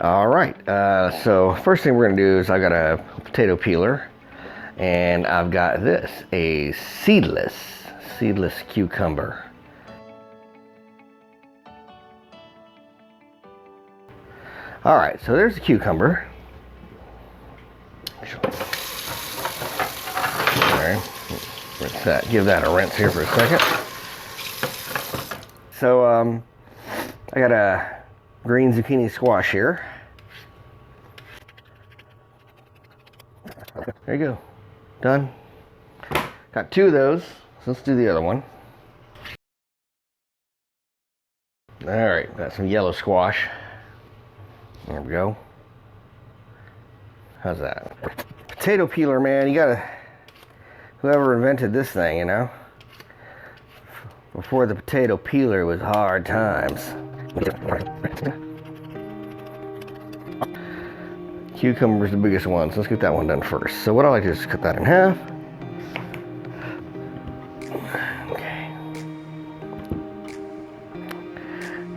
All right, so first thing we're gonna do is I got a potato peeler, and I've got this, a seedless cucumber. All right, so there's the cucumber. All right, rinse that, give that a rinse here for a second. So I got a green zucchini squash here. There you go, done. Got 2 of those, so let's do the other one. All right, got some yellow squash. There we go. How's that? Potato peeler, man, you gotta, whoever invented this thing, you know? Before the potato peeler, it was hard times. Cucumber's the biggest one, so let's get that one done first. So what I like to do is cut that in half. Okay.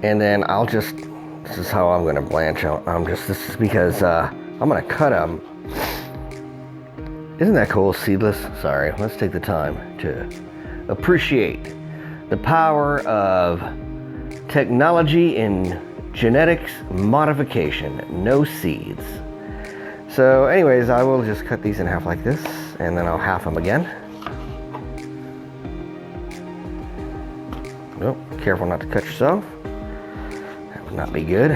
And then I'll just, this is how I'm gonna blanch out. This is because I'm gonna cut them. Isn't that cool, seedless? Sorry, let's take the time to appreciate the power of technology in genetics modification, no seeds. So anyways, I will just cut these in half like this, and then I'll half them again. Oh, careful not to cut yourself. That would not be good.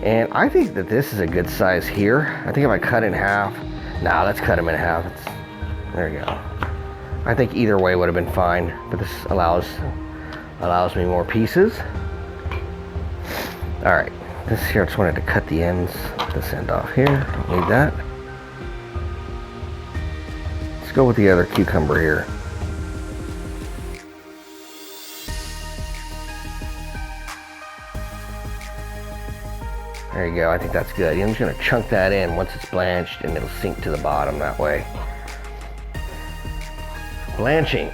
And I think that this is a good size here. I think if I cut it in half, let's cut them in half. There you go. I think either way would have been fine, but this allows me more pieces. All right, this here, I just wanted to cut the ends, this end off here, don't need that. Let's go with the other cucumber here. There you go, I think that's good. I'm just gonna chunk that in once it's blanched, and it'll sink to the bottom that way. Blanching.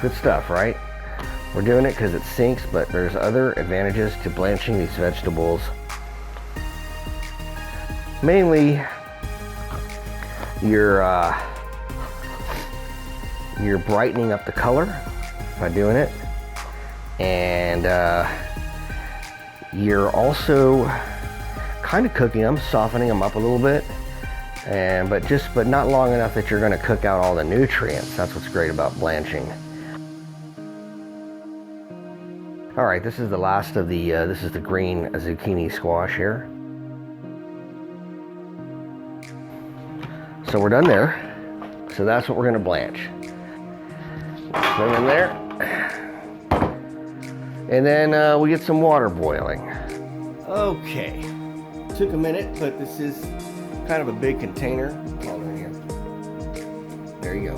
Good stuff, right? We're doing it because it sinks, but there's other advantages to blanching these vegetables. Mainly, you're brightening up the color by doing it, and you're also kind of cooking them, softening them up a little bit, but not long enough that you're going to cook out all the nutrients. That's what's great about blanching. All right, this is the last of the this is the green zucchini squash here. So we're done there. So that's what we're going to blanch. Put them in there. And then we get some water boiling. Okay, took a minute, but this is kind of a big container. There you go,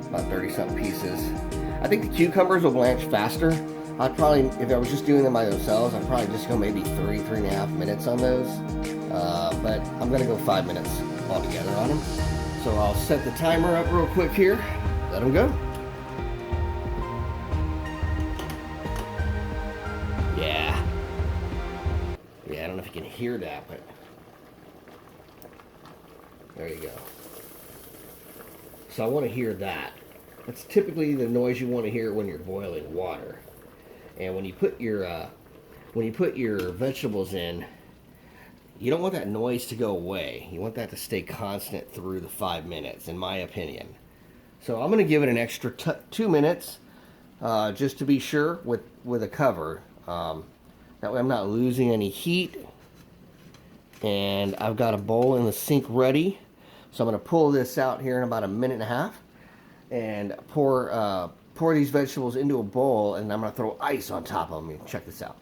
about 30 something pieces. I think the cucumbers will blanch faster. I'd probably, if I was just doing them by themselves, I'd probably just go maybe 3.5 minutes on those. But I'm gonna go 5 minutes altogether on them. So I'll set the timer up real quick here, let them go. Yeah, I don't know if you can hear that, but there you go. So I want to hear that. That's typically the noise you want to hear when you're boiling water. And when you put your vegetables in, you don't want that noise to go away. You want that to stay constant through the 5 minutes, in my opinion. So I'm going to give it an extra 2 minutes, just to be sure with a cover. That way I'm not losing any heat. And I've got a bowl in the sink ready. So I'm going to pull this out here in about 1.5 minutes and pour these vegetables into a bowl, and I'm going to throw ice on top of them. Check this out.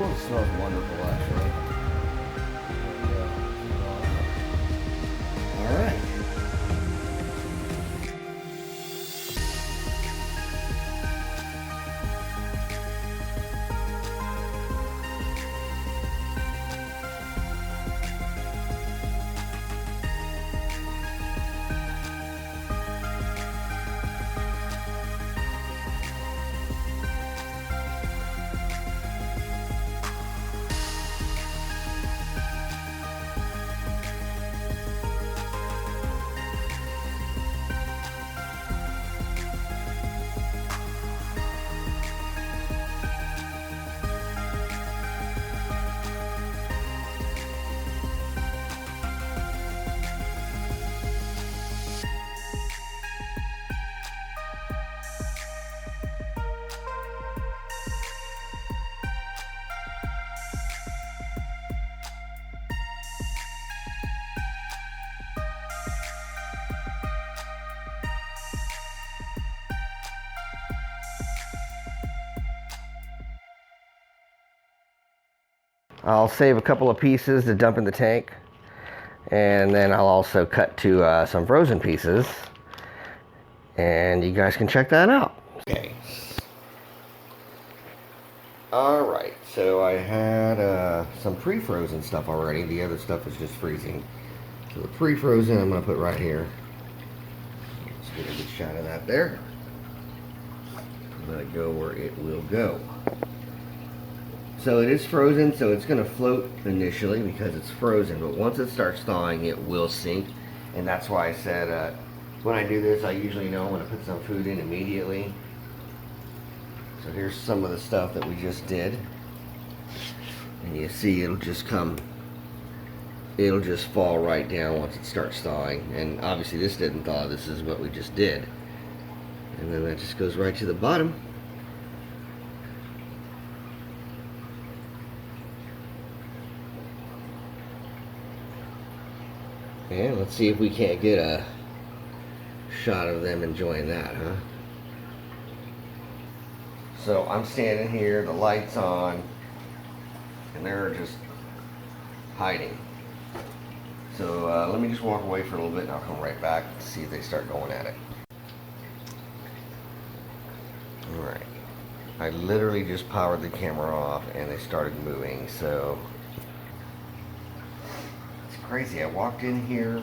Oh, it smells wonderful, actually. All right. I'll save a couple of pieces to dump in the tank, and then I'll also cut to some frozen pieces, and you guys can check that out. Okay. Alright, so I had some pre-frozen stuff already. The other stuff is just freezing. So the pre-frozen I'm going to put right here. Let's get a good shot of that there. Let it go where it will go. So it is frozen, so it's going to float initially because it's frozen. But once it starts thawing, it will sink. And that's why I said when I do this, I usually know I'm going to put some food in immediately. So here's some of the stuff that we just did. And you see it'll just fall right down once it starts thawing. And obviously this didn't thaw, this is what we just did. And then that just goes right to the bottom. And let's see if we can't get a shot of them enjoying that, huh? So I'm standing here, the light's on, and they're just hiding. So let me just walk away for a little bit and I'll come right back to see if they start going at it. Alright. I literally just powered the camera off and they started moving, so it's crazy. I walked in here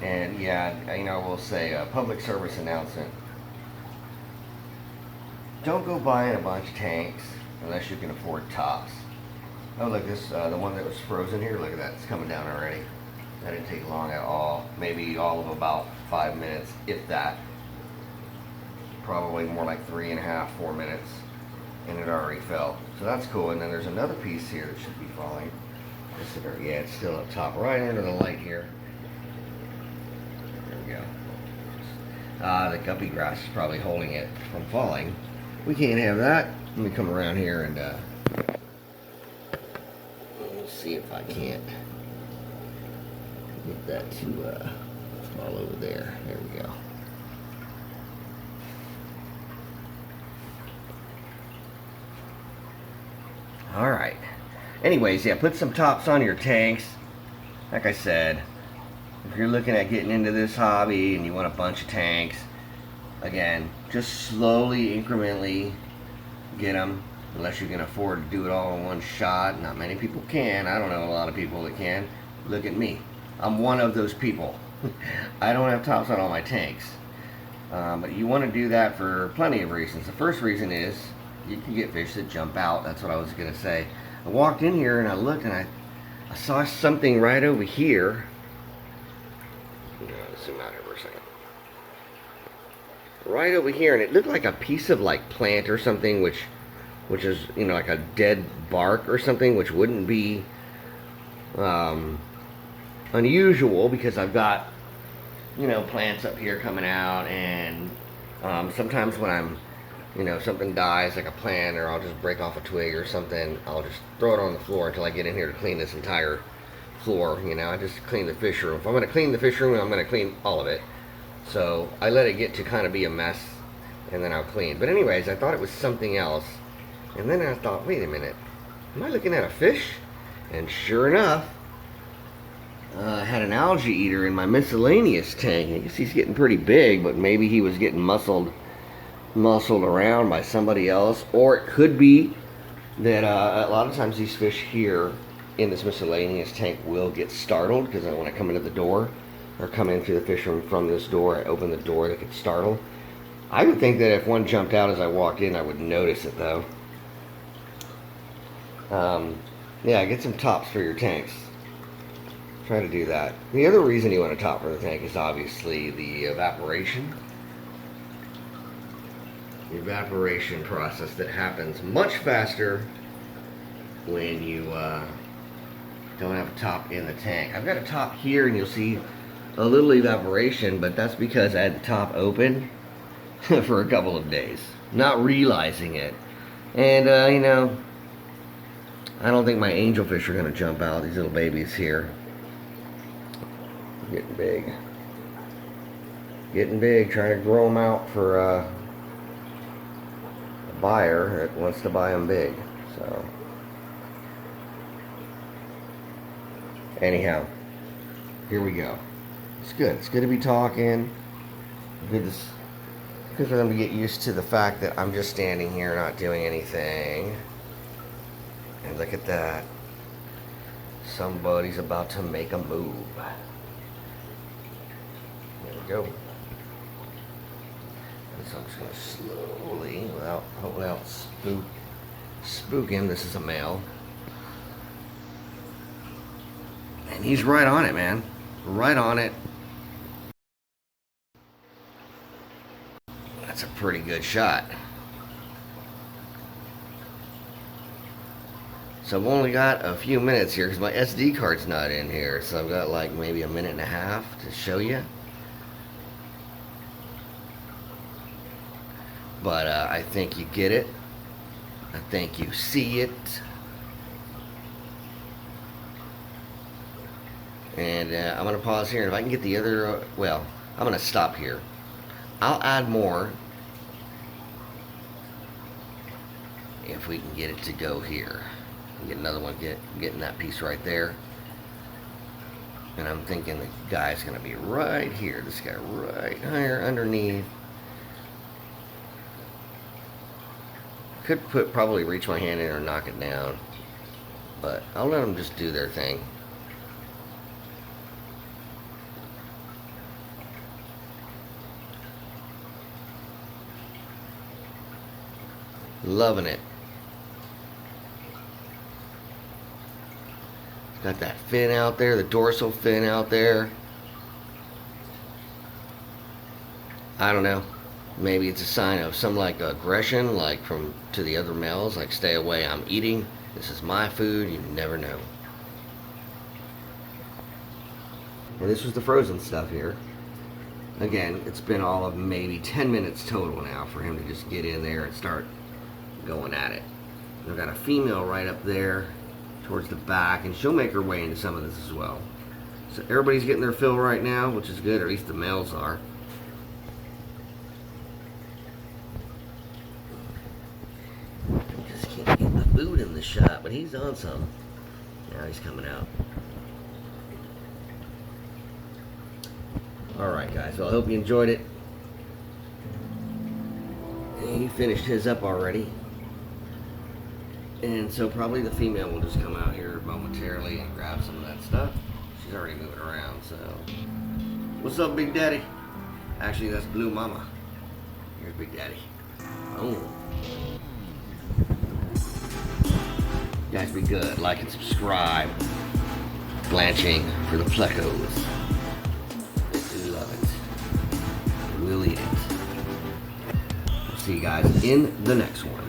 and yeah, you know, we'll say a public service announcement. Don't go buying a bunch of tanks unless you can afford tops. Oh, look, this the one that was frozen here. Look at that; it's coming down already. That didn't take long at all. Maybe all of about 5 minutes, if that. Probably more like 3.5, 4 minutes, and it already fell. So that's cool. And then there's another piece here that should be falling. Yeah, it's still up top, right under the light here. There we go. The guppy grass is probably holding it from falling. We can't have that. Let me come around here and we'll see if I can't get that to fall over there. There we go. Alright. Anyways, yeah, put some tops on your tanks. Like I said, if you're looking at getting into this hobby and you want a bunch of tanks, again, just slowly, incrementally get them, unless you can afford to do it all in one shot. Not many people can. I don't know a lot of people that can. Look at me. I'm one of those people. I don't have tops on all my tanks. But you want to do that for plenty of reasons. The first reason is you can get fish that jump out. That's what I was going to say. I walked in here and I looked and I saw something right over here. Let's zoom out here for a second. Right over here, and it looked like a piece of like plant or something, which is, you know, like a dead bark or something, which wouldn't be unusual because I've got, you know, plants up here coming out, and sometimes when I'm, you know, something dies like a plant, or I'll just break off a twig or something, I'll just throw it on the floor until I get in here to clean this entire floor. You know, I just clean the fish room. If I'm going to clean the fish room, I'm going to clean all of it. So I let it get to kind of be a mess, and then I'll clean. But anyways, I thought it was something else, and then I thought, wait a minute, am I looking at a fish? And sure enough, I had an algae eater in my miscellaneous tank. I guess he's getting pretty big, but maybe he was getting muscled around by somebody else, or it could be that a lot of times these fish here in this miscellaneous tank will get startled, because when I come into the door or come in through the fish room from this door, I open the door, they get startled. I would think that if one jumped out as I walked in, I would notice it though. Yeah, get some tops for your tanks. Try to do that. The other reason you want a top for the tank is obviously the evaporation. The evaporation process that happens much faster when you don't have a top in the tank. I've got a top here, and you'll see a little evaporation, but that's because I had the top open for a couple of days, not realizing it. And you know, I don't think my angelfish are going to jump out. These little babies here, getting big, trying to grow them out for a buyer that wants to buy them big. So Anyhow, here we go. It's good. It's good to be talking. Good for them to get used to the fact that I'm just standing here not doing anything. And look at that. Somebody's about to make a move. There we go. And so I'm just going to slowly, without spook him. This is a male. And he's right on it, man. Right on it. That's a pretty good shot. So I've only got a few minutes here because my SD card's not in here. So I've got like maybe a minute and a half to show you. But I think you get it. I think you see it. And I'm going to pause here. And if I can get the other, well, I'm going to stop here. I'll add more if we can get it to go here. Get another one, getting that piece right there. And I'm thinking the guy's going to be right here. This guy right here underneath. Could probably reach my hand in or knock it down. But I'll let them just do their thing. Loving it. Got that fin out there, the dorsal fin out there. I don't know. Maybe it's a sign of some like aggression, like to the other males, like stay away, I'm eating. This is my food, you never know. And this was the frozen stuff here. Again, it's been all of maybe 10 minutes total now for him to just get in there and start going at it. I've got a female right up there towards the back, and she'll make her way into some of this as well. So everybody's getting their fill right now, which is good, or at least the males are. I just can't get the food in the shot, but he's on some. Now he's coming out. Alright guys, well I hope you enjoyed it. He finished his up already. And so probably the female will just come out here momentarily and grab some of that stuff. She's already moving around, so. What's up, Big Daddy? Actually, that's Blue Mama. Here's Big Daddy. Oh. You guys be good. Like and subscribe. Blanching for the Plecos. If you love it, we'll eat it. We'll see you guys in the next one.